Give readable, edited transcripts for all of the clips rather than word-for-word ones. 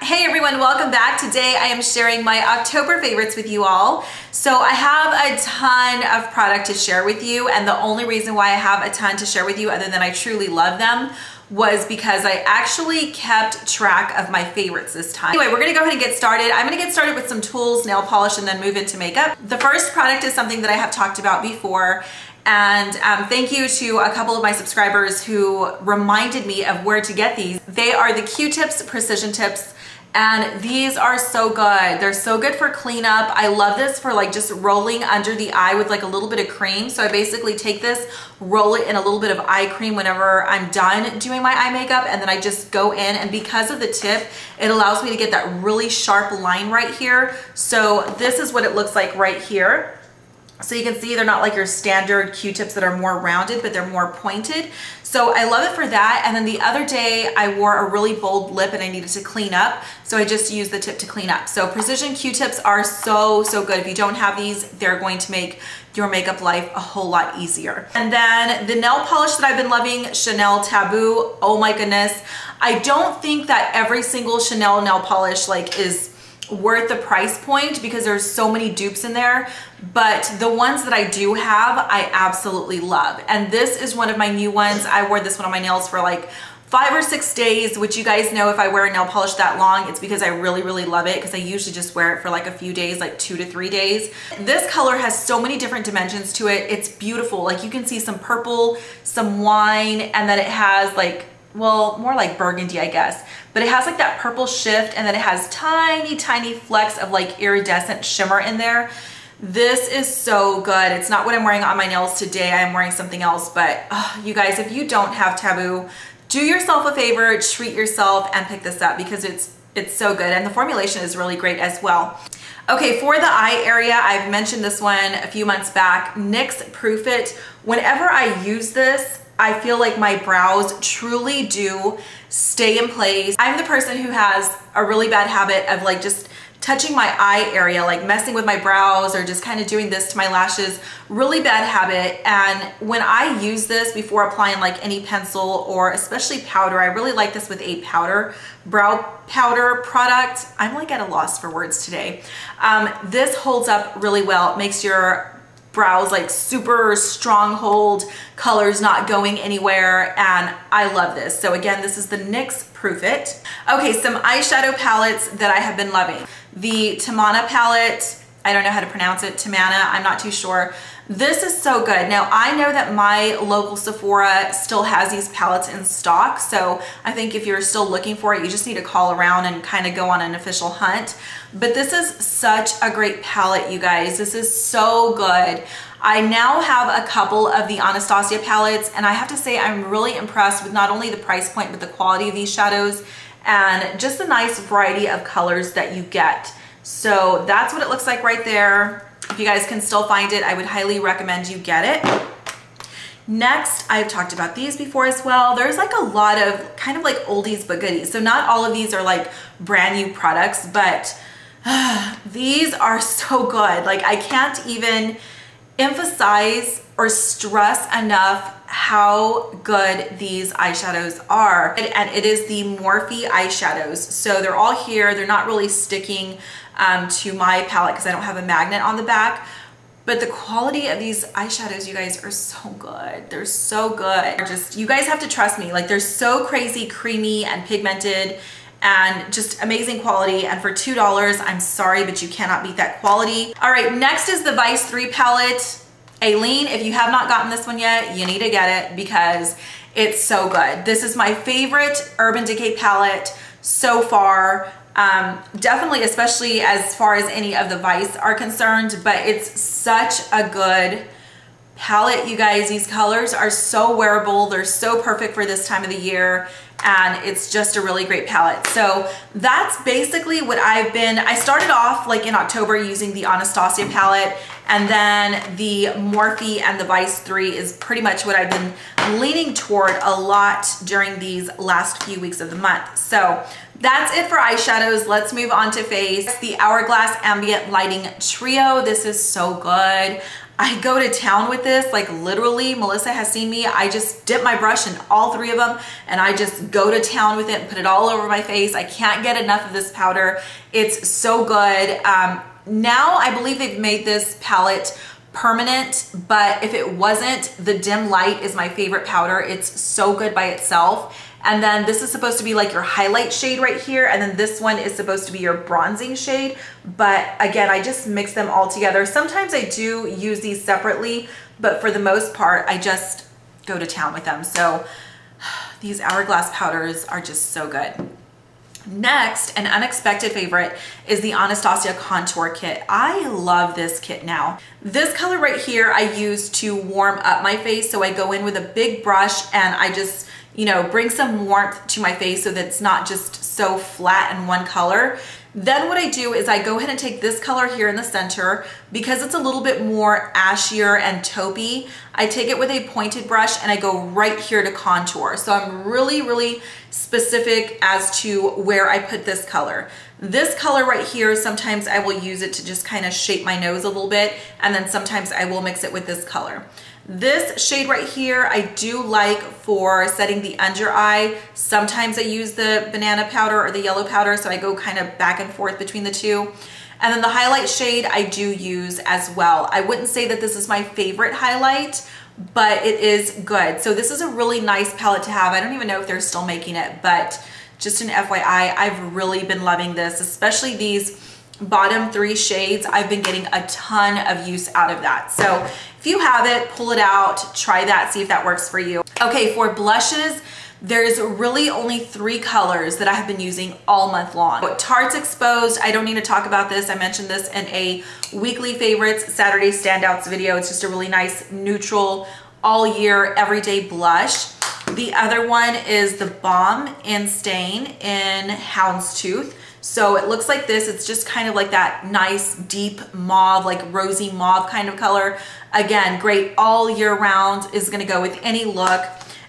Hey everyone, welcome back. Today I am sharing my October favorites with you all. So I have a ton of product to share with you, and the only reason why I have a ton to share with you other than I truly love them was because I actually kept track of my favorites this time. Anyway, we're gonna go ahead and get started. I'm gonna get started with some tools, nail polish, and then move into makeup. The first product is something that I have talked about before, and thank you to a couple of my subscribers who reminded me of where to get these. They are the Q-Tips Precision Tips, and these are so good. They're so good for cleanup. I love this for like just rolling under the eye with like a little bit of cream. So I basically take this, roll it in a little bit of eye cream whenever I'm done doing my eye makeup, and then I just go in, and because of the tip, it allows me to get that really sharp line right here. So this is what it looks like right here. So you can see they're not like your standard Q-tips that are more rounded, but they're more pointed. So I love it for that. And then the other day I wore a really bold lip and I needed to clean up. So I just used the tip to clean up. So precision Q-tips are so good. If you don't have these, they're going to make your makeup life a whole lot easier. And then the nail polish that I've been loving, Chanel Taboo. Oh my goodness. I don't think that every single Chanel nail polish like is worth the price point because there's so many dupes in there, but the ones that I do have, I absolutely love. And this is one of my new ones. I wore this one on my nails for like 5 or 6 days, which you guys know if I wear a nail polish that long, it's because I really love it, because I usually just wear it for like a few days, like 2 to 3 days. This color has so many different dimensions to it. It's beautiful. Like you can see some purple, some wine, and then it has like, well, more like burgundy, I guess, but it has like that purple shift, and then it has tiny flecks of like iridescent shimmer in there. This is so good. It's not what I'm wearing on my nails today. I'm wearing something else, but you guys, if you don't have Taboo, do yourself a favor, treat yourself, and pick this up because it's so good, and the formulation is really great as well. Okay, for the eye area, I've mentioned this one a few months back, NYX Proof It. Whenever I use this, I feel like my brows truly do stay in place. I'm the person who has a really bad habit of like just touching my eye area, like messing with my brows or just kind of doing this to my lashes. Really bad habit. And when I use this before applying like any pencil or especially powder, I really like this with a brow powder product. I'm like at a loss for words today. This holds up really well. It makes your brows like super strong hold, colors not going anywhere, and I love this. So again, this is the NYX Proof It. Okay, some eyeshadow palettes that I have been loving. The Tamana palette, I don't know how to pronounce it, Tamana, I'm not too sure. This is so good. Now I know that my local Sephora still has these palettes in stock, so I think if you're still looking for it, you just need to call around and kind of go on an official hunt. But this is such a great palette, you guys. This is so good. I now have a couple of the Anastasia palettes, and I have to say I'm really impressed with not only the price point, but the quality of these shadows and just the nice variety of colors that you get. So that's what it looks like right there. If you guys can still find it, I would highly recommend you get it. Next, I've talked about these before as well. There's like a lot of kind of like oldies but goodies. So not all of these are like brand new products, but these are so good. Like I can't even emphasize or stress enough how good these eyeshadows are. And it is the Morphe eyeshadows. So they're all here. They're not really sticking to my palette because I don't have a magnet on the back. But the quality of these eyeshadows, you guys, are so good. They're so good. You guys have to trust me. Like they're so crazy creamy and pigmented and just amazing quality. And for $2, I'm sorry, but you cannot beat that quality. All right, next is the Vice 3 palette. Aileen, if you have not gotten this one yet, you need to get it because it's so good. This is my favorite Urban Decay palette so far. Definitely, especially as far as any of the Vice are concerned, but it's such a good palette, you guys. These colors are so wearable. They're so perfect for this time of the year, and it's just a really great palette. So that's basically what I started off like in October using the Anastasia palette, and then the Morphe and the Vice 3 is pretty much what I've been leaning toward a lot during these last few weeks of the month. So that's it for eyeshadows. Let's move on to face. The Hourglass Ambient Lighting Trio. This is so good. I go to town with this, like literally, Melissa has seen me. I just dip my brush in all three of them and I just go to town with it and put it all over my face. I can't get enough of this powder. It's so good. Now I believe they've made this palette permanent, but if it wasn't, the Dim Light is my favorite powder. It's so good by itself. And then this is supposed to be like your highlight shade right here. And then this one is supposed to be your bronzing shade. But again, I just mix them all together. Sometimes I do use these separately, but for the most part, I just go to town with them. So these Hourglass powders are just so good. Next, an unexpected favorite is the Anastasia Contour Kit. I love this kit now. This color right here I use to warm up my face. So I go in with a big brush and I just, you know, bring some warmth to my face so that it's not just so flat in one color. Then what I do is I go ahead and take this color here in the center because it's a little bit more ashier and taupey. I take it with a pointed brush and I go right here to contour. So I'm really specific as to where I put this color. This color right here, sometimes I will use it to just kind of shape my nose a little bit, and then sometimes I will mix it with this color. This shade right here, I do like for setting the under eye. Sometimes I use the banana powder or the yellow powder, so I go kind of back and forth between the two. And then the highlight shade I do use as well. I wouldn't say that this is my favorite highlight, but it is good. So this is a really nice palette to have. I don't even know if they're still making it, but just an FYI, I've really been loving this, especially these bottom three shades. I've been getting a ton of use out of that. So if you have it, pull it out, try that, see if that works for you. Okay, for blushes, there's really only 3 colors that I have been using all month long. Tarte's Exposed, I don't need to talk about this. I mentioned this in a weekly favorites, Saturday standouts video. It's just a really nice, neutral, all year, everyday blush. The other one is the Balm in Stain in Houndstooth. So it looks like this. It's just kind of like that nice deep mauve, like rosy mauve kind of color. Again, great all year round, is gonna go with any look.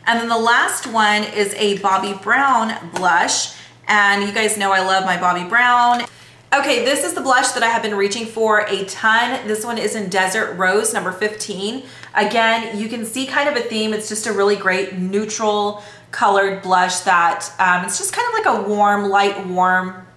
And then the last one is a Bobbi Brown blush. And you guys know I love my Bobbi Brown. Okay, this is the blush that I have been reaching for a ton. This one is in Desert Rose, number 15. Again, you can see kind of a theme. It's just a really great neutral colored blush that it's just kind of like a warm, light, warm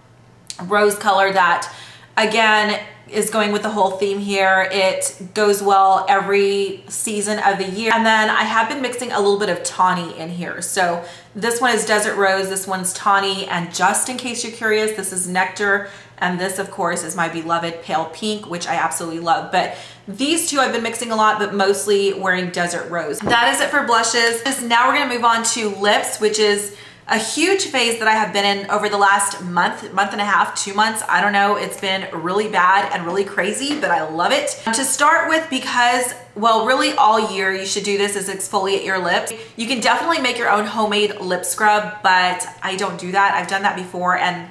rose color that, again, is going with the whole theme here. It goes well every season of the year. And then I have been mixing a little bit of tawny in here. So this one is Desert Rose, this one's tawny, and just in case you're curious, this is Nectar, and this of course is my beloved Pale Pink, which I absolutely love. But these two I've been mixing a lot, but mostly wearing Desert Rose. That is it for blushes. Now we're gonna move on to lips, which is a huge phase that I have been in over the last month and a half, 2 months. I don't know, it's been really bad and really crazy, but I love it. To start with, because, well, really all year you should do this, is exfoliate your lips. You can definitely make your own homemade lip scrub, but I don't do that. I've done that before and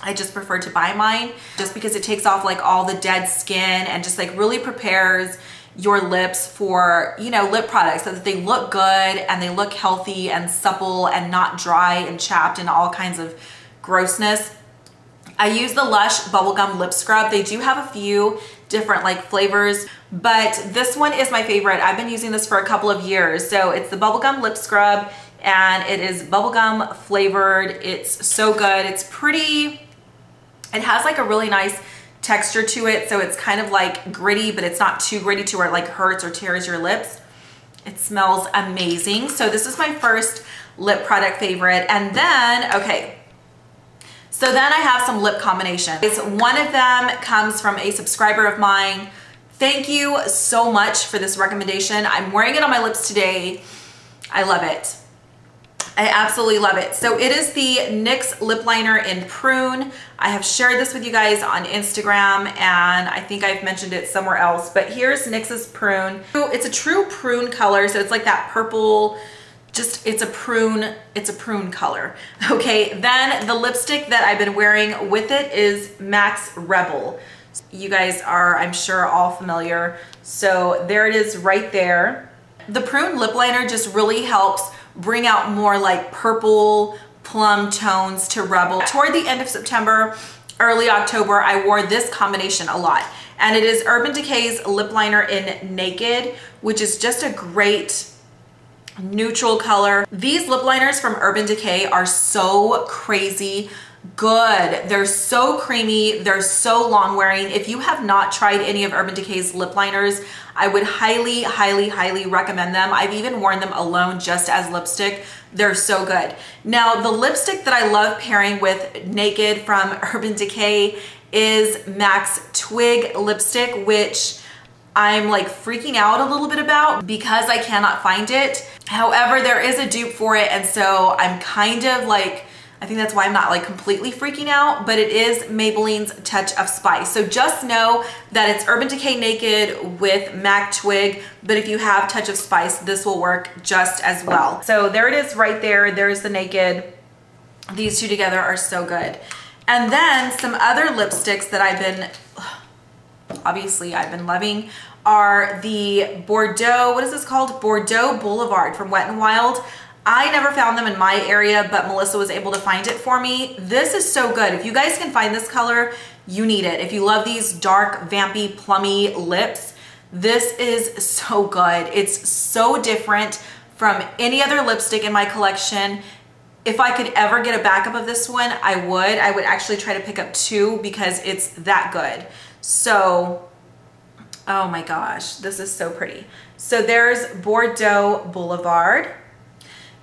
I just prefer to buy mine just because it takes off like all the dead skin and just like really prepares your lips for, you know, lip products so that they look good and they look healthy and supple and not dry and chapped and all kinds of grossness. I use the Lush Bubblegum Lip Scrub. They do have a few different like flavors, but this one is my favorite. I've been using this for a couple of years. So it's the Bubblegum Lip Scrub and it is bubblegum flavored. It's so good. It's pretty, it has like a really nice texture to it, so it's kind of like gritty, but it's not too gritty to where it like hurts or tears your lips. It smells amazing. So this is my first lip product favorite. And then, okay, so then I have some lip combinations. One of them comes from a subscriber of mine. Thank you so much for this recommendation. I'm wearing it on my lips today. I love it. I absolutely love it. So it is the NYX lip liner in Prune. I have shared this with you guys on Instagram and I think I've mentioned it somewhere else, but here's NYX's Prune. It's a true prune color, so it's like that purple, just it's a prune color. Okay, then the lipstick that I've been wearing with it is MAC's Rebel. You guys are, I'm sure, all familiar. So there it is right there. The Prune lip liner just really helps bring out more like purple plum tones to Rebel. Toward the end of September, early October, I wore this combination a lot. and it is Urban Decay's lip liner in Naked, which is just a great neutral color. These lip liners from Urban Decay are so crazy good. They're so creamy. They're so long wearing. If you have not tried any of Urban Decay's lip liners, I would highly, highly, highly recommend them. I've even worn them alone just as lipstick. They're so good. Now, the lipstick that I love pairing with Naked from Urban Decay is MAC's Twig lipstick, which I'm like freaking out a little bit about because I cannot find it. However, there is a dupe for it, and so I'm kind of like, I think that's why I'm not like completely freaking out, but it is Maybelline's Touch of Spice. So just know that it's Urban Decay Naked with MAC Twig, but if you have Touch of Spice, this will work just as well. So there it is right there. There's the Naked. These two together are so good. And then some other lipsticks that obviously I've been loving are the Bordeaux, what is this called? Bordeaux Boulevard from Wet n Wild. I never found them in my area, but Melissa was able to find it for me. This is so good. If you guys can find this color, you need it. If you love these dark, vampy, plummy lips, this is so good. It's so different from any other lipstick in my collection. If I could ever get a backup of this one, I would. I would actually try to pick up two because it's that good. So, oh my gosh, this is so pretty. So there's Bordeaux Boulevard.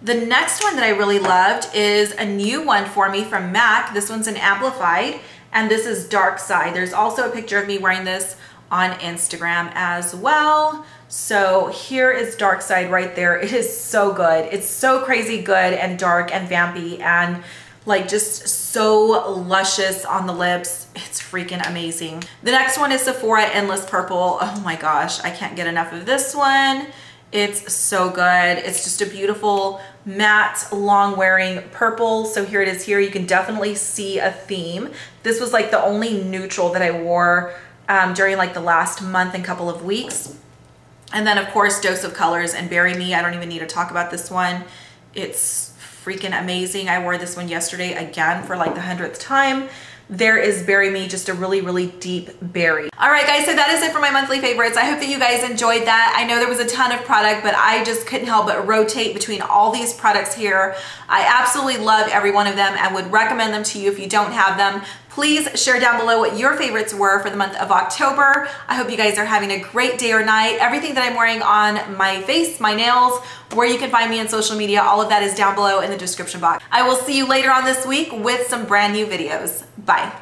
The next one that I really loved is a new one for me from MAC. This one's an Amplified, and this is Dark Side. There's also a picture of me wearing this on Instagram as well. So here is Dark Side right there. It is so good. It's so crazy good and dark and vampy and like just so luscious on the lips. It's freaking amazing. The next one is Sephora Endless Purple. Oh my gosh, I can't get enough of this one. It's so good. It's just a beautiful matte long wearing purple. So here it is here. You can definitely see a theme. This was like the only neutral that I wore during like the last month and couple of weeks. And then of course, Dose of Colors and Bury Me. I don't even need to talk about this one. It's freaking amazing. I wore this one yesterday again for like the 100th time. There is Bury Me, just a really, really deep berry. All right, guys, so that is it for my monthly favorites. I hope that you guys enjoyed that. I know there was a ton of product, but I just couldn't help but rotate between all these products here. I absolutely love every one of them and would recommend them to you if you don't have them. Please share down below what your favorites were for the month of October. I hope you guys are having a great day or night. Everything that I'm wearing on my face, my nails, where you can find me on social media, all of that is down below in the description box. I will see you later on this week with some brand new videos. Bye.